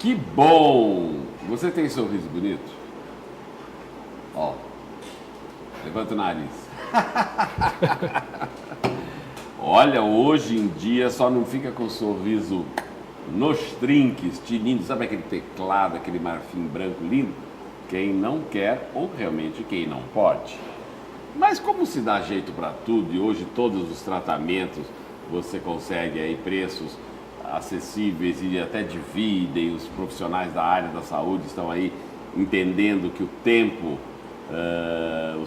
Que bom! Você tem sorriso bonito? Ó, levanta o nariz. Olha, hoje em dia só não fica com sorriso nos trinques, tinindo, sabe aquele teclado, aquele marfim branco lindo? Quem não quer ou realmente quem não pode. Mas como se dá jeito para tudo e hoje todos os tratamentos você consegue aí preços acessíveis e até dividem, os profissionais da área da saúde estão aí entendendo que os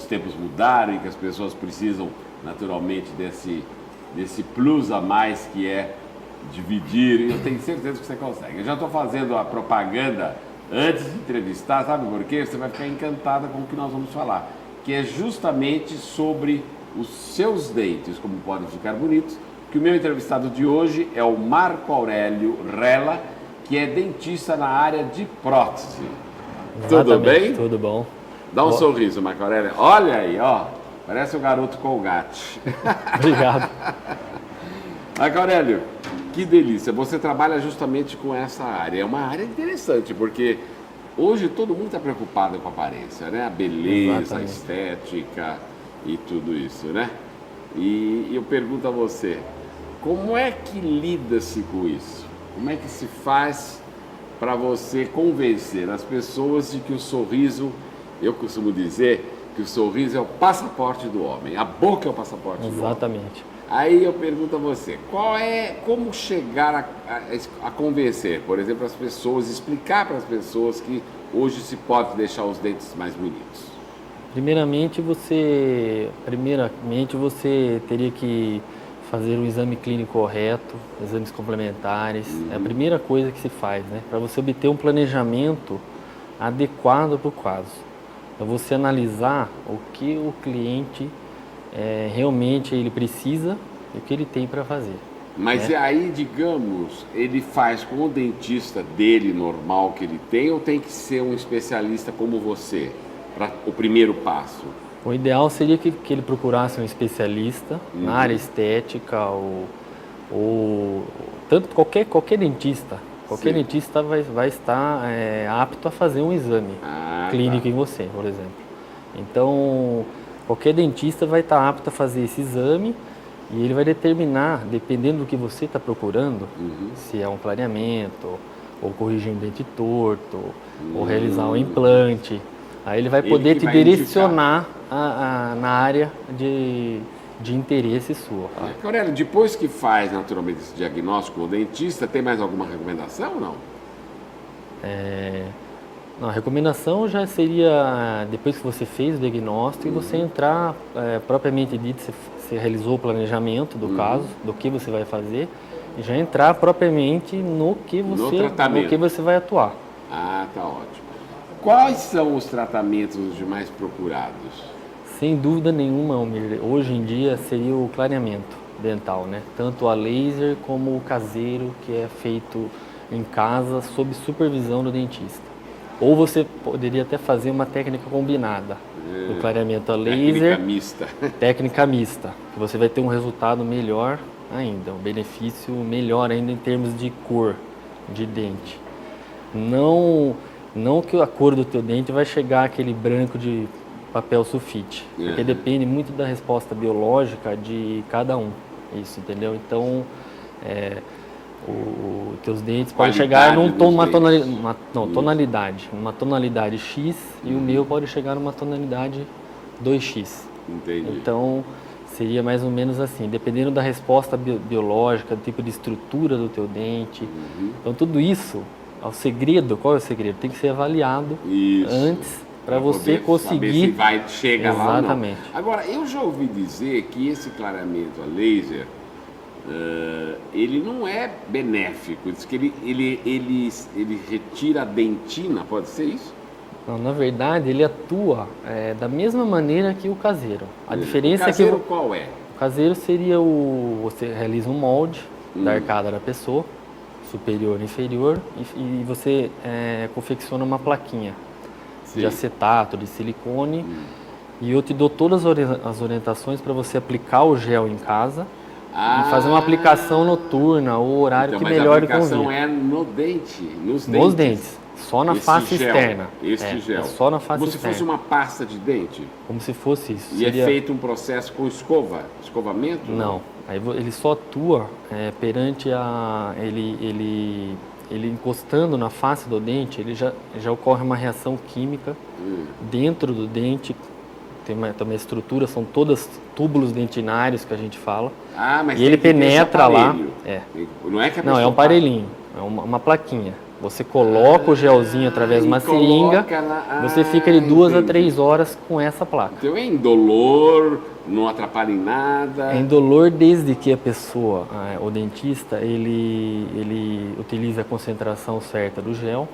tempos mudaram e que as pessoas precisam naturalmente desse plus a mais que é dividir, e eu tenho certeza que você consegue. Eu já estou fazendo a propaganda antes de entrevistar, sabe por quê? Você vai ficar encantada com o que nós vamos falar, que é justamente sobre os seus dentes, como podem ficar bonitos, que o meu entrevistado de hoje é o Marco Aurélio Rella, que é dentista na área de prótese. Exatamente, tudo bem? Tudo bom. Dá um sorriso, Marco Aurélio. Olha aí, ó. Parece o garoto Colgate. Obrigado. Marco Aurélio, que delícia. Você trabalha justamente com essa área. É uma área interessante, porque hoje todo mundo está preocupado com a aparência, né? A beleza, Exatamente. a estética e tudo isso, né? E eu pergunto a você, como é que lida-se com isso? Como é que se faz para você convencer as pessoas de que o sorriso, eu costumo dizer que o sorriso é o passaporte do homem, a boca é o passaporte do homem. Exatamente. Aí eu pergunto a você, como chegar a convencer, por exemplo, as pessoas, explicar para as pessoas que hoje se pode deixar os dentes mais bonitos? Primeiramente você teria que fazer um exame clínico correto, exames complementares. É a primeira coisa que se faz, né? Para você obter um planejamento adequado para o caso. Então você analisar o que o cliente realmente ele precisa e o que ele tem para fazer. Mas e aí, digamos, ele faz com o dentista dele normal que ele tem ou tem que ser um especialista como você, para o primeiro passo? O ideal seria que ele procurasse um especialista na área estética ou tanto qualquer dentista. Qualquer Sim. dentista vai estar apto a fazer um exame clínico em você, por exemplo. Então, qualquer dentista vai estar apto a fazer esse exame e ele vai determinar, dependendo do que você está procurando, se é um clareamento, ou corrigir um dente torto, ou realizar um implante. Aí ele vai poder te direcionar na área de interesse sua. Tá? Aurélio, depois que faz naturalmente esse diagnóstico com o dentista, tem mais alguma recomendação ou não? Não, a recomendação já seria, depois que você fez o diagnóstico, você entrar, propriamente dito, você realizou o planejamento do caso, do que você vai fazer, e já entrar propriamente no que você vai atuar. Ah, tá ótimo. Quais são os tratamentos os mais procurados? Sem dúvida nenhuma, Almir, hoje em dia seria o clareamento dental, né? Tanto a laser como o caseiro, que é feito em casa sob supervisão do dentista. Ou você poderia até fazer uma técnica combinada, do clareamento a laser, técnica mista, que você vai ter um resultado melhor ainda, um benefício melhor ainda em termos de cor de dente. Não que a cor do teu dente vai chegar aquele branco de papel sulfite, porque depende muito da resposta biológica de cada um, isso, entendeu? Então, os teus dentes podem chegar numa tonalidade X e o meu pode chegar numa tonalidade 2X. Entendi. Então, seria mais ou menos assim, dependendo da resposta biológica, do tipo de estrutura do teu dente. Então, tudo isso, qual é o segredo? Tem que ser avaliado antes para você conseguir saber se chega lá ou não. Exatamente. Agora, eu já ouvi dizer que esse clareamento a laser, ele não é benéfico. Diz que ele retira a dentina, pode ser isso? Não, na verdade, ele atua da mesma maneira que o caseiro. A diferença o caseiro é que qual é? O caseiro seria você realiza um molde da arcada da pessoa, superior e inferior, e você confecciona uma plaquinha de acetato, de silicone, e eu te dou todas as orientações para você aplicar o gel em casa e fazer uma aplicação noturna, o horário então, que mas melhor a aplicação convir. é no dente, nos Dentes, só na face externa. Este gel. É só na face Como se externa. fosse uma pasta de dente. Como se fosse isso. E é feito um processo com escovamento? Não. Aí ele só atua perante ele encostando na face do dente, ele já ocorre uma reação química dentro do dente. Tem uma estrutura, são todas túbulos dentinários que a gente fala. Mas e ele penetra lá. Não é que Não, é um aparelhinho, é uma plaquinha. Você coloca o gelzinho através de uma seringa, você fica de 2 a 3 horas com essa placa. Então é indolor, não atrapalha em nada. É indolor desde que a pessoa, o dentista, ele utilize a concentração certa do gel,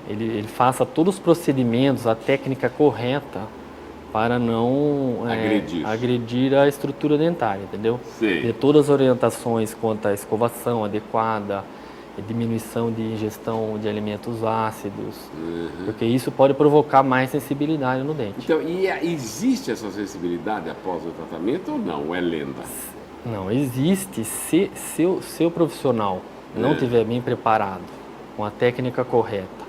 ele faça todos os procedimentos, a técnica correta para não agredir a estrutura dentária, entendeu? Sim. De todas as orientações quanto à escovação adequada, diminuição de ingestão de alimentos ácidos, porque isso pode provocar mais sensibilidade no dente. Então, e existe essa sensibilidade após o tratamento ou não? Ou é lenda? Não, existe se seu profissional não estiver bem preparado, com a técnica correta,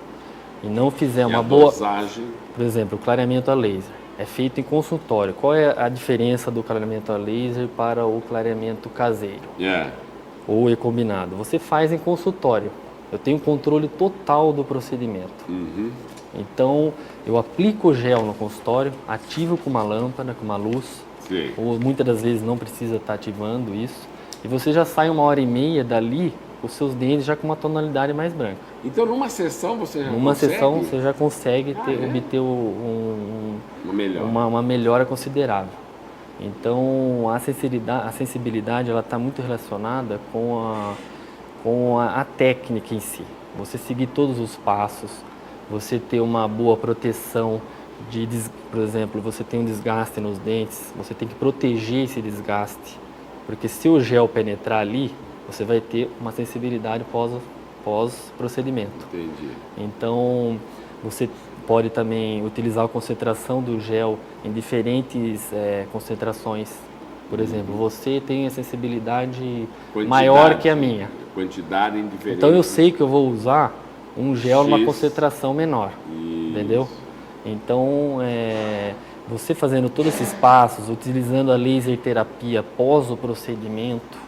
e não fizer uma boa dosagem. Por exemplo, o clareamento a laser é feito em consultório. Qual é a diferença do clareamento a laser para o clareamento caseiro? Ou combinado? Você faz em consultório. Eu tenho controle total do procedimento. Então, eu aplico o gel no consultório, ativo com uma lâmpada, com uma luz. Sim. Ou muitas das vezes não precisa estar ativando isso. E você já sai 1h30 dali, os seus dentes já com uma tonalidade mais branca. Então, numa sessão você já Numa consegue? sessão você já consegue obter uma melhora considerável. Então, a sensibilidade ela está muito relacionada com a técnica em si. Você seguir todos os passos, você ter uma boa proteção por exemplo, você tem um desgaste nos dentes, você tem que proteger esse desgaste, porque se o gel penetrar ali, você vai ter uma sensibilidade pós-procedimento. Entendi. Então, você pode também utilizar a concentração do gel em diferentes concentrações. Por exemplo, você tem a sensibilidade maior que a minha. Quantidade em diferentes. Então, eu sei que eu vou usar um gel numa concentração menor. Entendeu? Então, você fazendo todos esses passos, utilizando a laser terapia após o procedimento,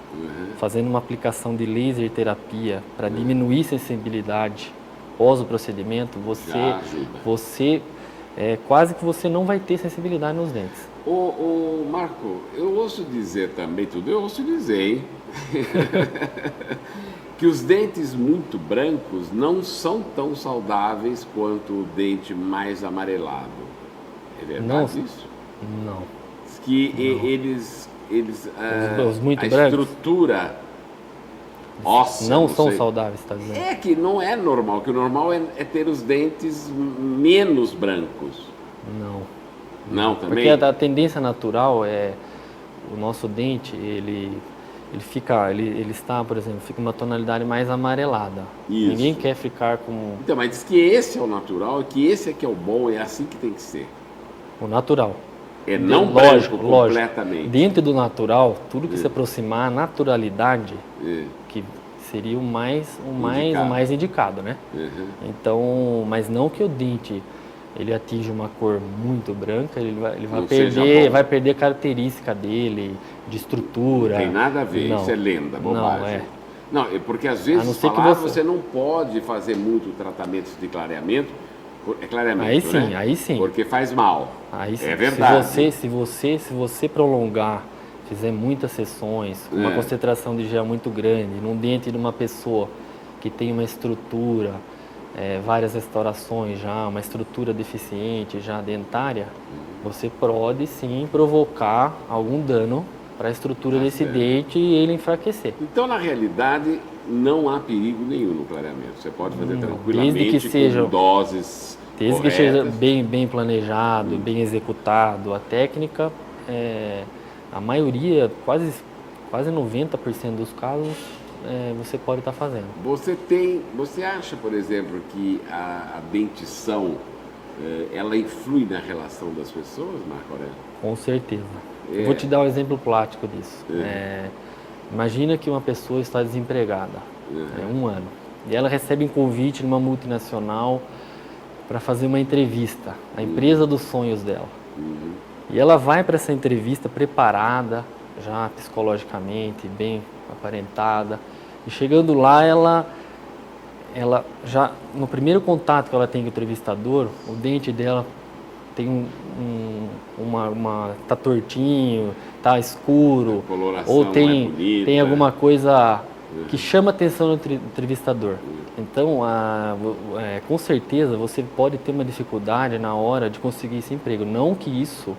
fazendo uma aplicação de laser terapia para diminuir sensibilidade após o procedimento, você quase que você não vai ter sensibilidade nos dentes. Ô Marco, eu ouço dizer também, eu ouço dizer, hein? que os dentes muito brancos não são tão saudáveis quanto o dente mais amarelado. É verdade isso? Não. Que eles os muito a brancos? Estrutura óssea, não são saudáveis, está dizendo? É que não é normal, que o normal é ter os dentes menos brancos. Não também? Porque a tendência natural é o nosso dente, ele está, por exemplo, fica uma tonalidade mais amarelada. Isso. Ninguém quer ficar com... Então, mas diz que esse é o natural, que esse é que é o bom, é assim que tem que ser. O natural. Não lógico, completamente. Dentro do natural, tudo que se aproximar à naturalidade, que seria o mais indicado, né? Então, mas não que o dente ele atinja uma cor muito branca, ele vai perder a característica dele, de estrutura. Não tem nada a ver, isso é lenda, bobagem. Não, é porque às vezes você não pode fazer muito tratamentos de clareamento. É clareamento, aí sim, né? Aí sim. Porque faz mal. Aí sim. É verdade. Se você prolongar, fizer muitas sessões, com uma concentração de gel muito grande, num dente de uma pessoa que tem uma estrutura, várias restaurações já, uma estrutura deficiente já dentária, você pode sim provocar algum dano para a estrutura desse dente e ele enfraquecer. Então, na realidade, não há perigo nenhum no clareamento. Você pode fazer tranquilamente com doses desde que seja bem planejado, bem executado. A técnica, a maioria, quase 90% dos casos, você pode estar fazendo. Você acha, por exemplo, que a dentição ela influi na relação das pessoas, Marco Aurélio? Com certeza. Vou te dar um exemplo prático disso. Imagina que uma pessoa está desempregada, 1 ano, e ela recebe um convite numa multinacional para fazer uma entrevista, a empresa dos sonhos dela. E ela vai para essa entrevista preparada, já psicologicamente, bem aparentada, e chegando lá, ela já, no primeiro contato que ela tem com o entrevistador, o dente dela tem tá tortinho, tá escuro, ou tem alguma coisa que chama a atenção do entrevistador. Então, com certeza, você pode ter uma dificuldade na hora de conseguir esse emprego. Não que isso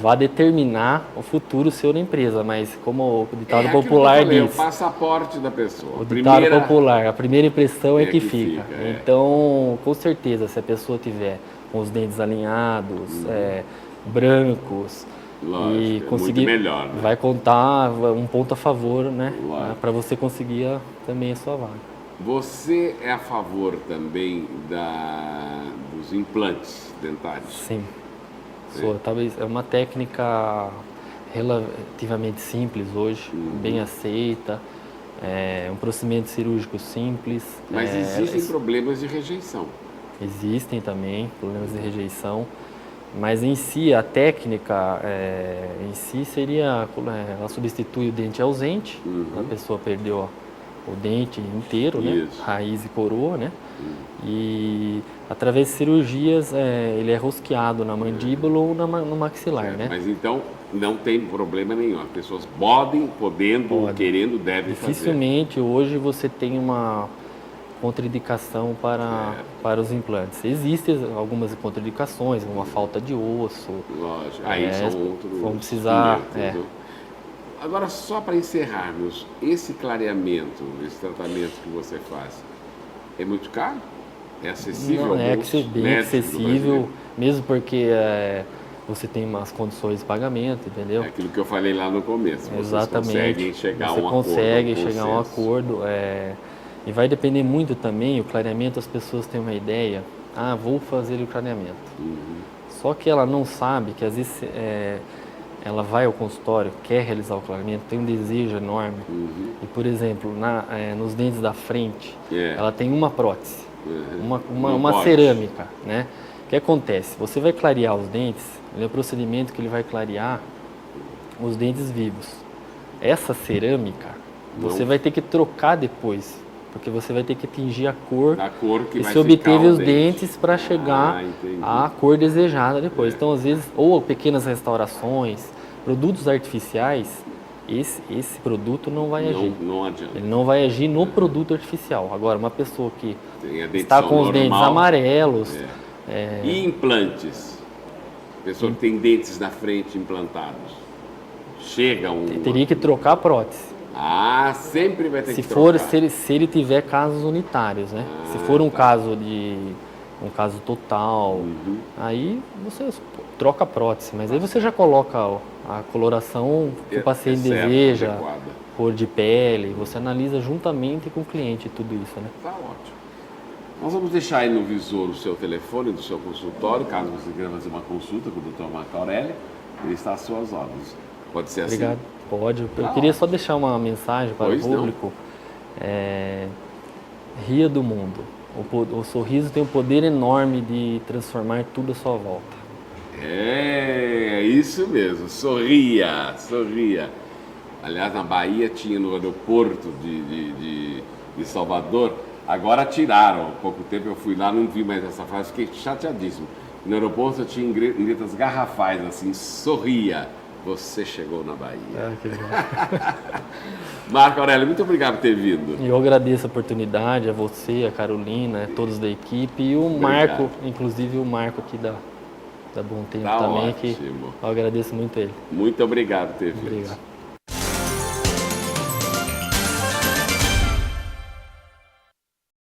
vá determinar o futuro seu na empresa, mas como o ditado popular diz... o passaporte da pessoa. O ditado popular, a primeira impressão é que fica. Então, com certeza, se a pessoa tiver com os dentes alinhados, brancos, lógico, e conseguir, melhor, né? Vai contar um ponto a favor, né? Para você conseguir também a sua vaga. Você é a favor também dos implantes dentários? Sim. Talvez é uma técnica relativamente simples hoje, bem aceita, um procedimento cirúrgico simples. Mas existem problemas de rejeição. Existem também problemas de rejeição, mas em si a técnica seria, ela substitui o dente ausente, a pessoa perdeu o dente inteiro, né? Raiz e coroa, né? E através de cirurgias ele é rosqueado na mandíbula ou no maxilar, né? Mas então não tem problema nenhum, as pessoas podendo, querendo, devem fazer. Dificilmente hoje você tem uma contraindicação para os implantes. Existem algumas contraindicações, uma falta de osso. Lógico, aí são outros. Vão precisar. Agora, só para encerrarmos, esse clareamento, esse tratamento que você faz, é muito caro? É acessível? Não, é bem acessível, mesmo porque você tem umas condições de pagamento, entendeu? É aquilo que eu falei lá no começo. Exatamente. Vocês conseguem chegar a um acordo. Você consegue chegar a um acordo. E vai depender muito também, o clareamento, as pessoas têm uma ideia, vou fazer o clareamento. Só que ela não sabe que às vezes ela vai ao consultório, quer realizar o clareamento, tem um desejo enorme. E, por exemplo, nos dentes da frente, ela tem uma prótese, uma cerâmica, né? O que acontece? Você vai clarear os dentes, é um procedimento que ele vai clarear os dentes vivos. Essa cerâmica, você vai ter que trocar depois, porque você vai ter que tingir a cor que você obteve os dentes para chegar à cor desejada depois. Então, às vezes, ou pequenas restaurações, produtos artificiais, esse produto não vai agir. Não adianta. Ele não vai agir no produto artificial. Agora, uma pessoa que está com os dentes amarelos... E implantes? Pessoa que tem dentes na frente implantados. Teria que trocar a prótese. Sempre vai ter que trocar. Se ele tiver casos unitários, né? Se for um caso total, aí você troca a prótese, mas aí você já coloca a coloração que o paciente deseja, adequada. Cor de pele, você analisa juntamente com o cliente tudo isso, né? Tá ótimo. Nós vamos deixar aí no visor o seu telefone do seu consultório, caso você queira fazer uma consulta com o Dr. Marco Aurélio, ele está às suas ordens. Pode ser assim? Obrigado. Pode. Eu queria só deixar uma mensagem para o público. Ria do mundo. O sorriso tem um poder enorme de transformar tudo à sua volta. É isso mesmo. Sorria. Aliás, na Bahia tinha no aeroporto de Salvador, agora tiraram. Há pouco tempo eu fui lá, não vi mais essa frase, fiquei chateadíssimo. No aeroporto eu tinha em letras garrafais assim, sorria. Você chegou na Bahia. Que legal. Marco Aurélio, muito obrigado por ter vindo. Eu agradeço a oportunidade, a você, a Carolina, todos da equipe e o Marco, inclusive o Marco aqui da Bom Tempo também, ótimo. que eu agradeço muito ele. Muito obrigado por ter vindo. Obrigado.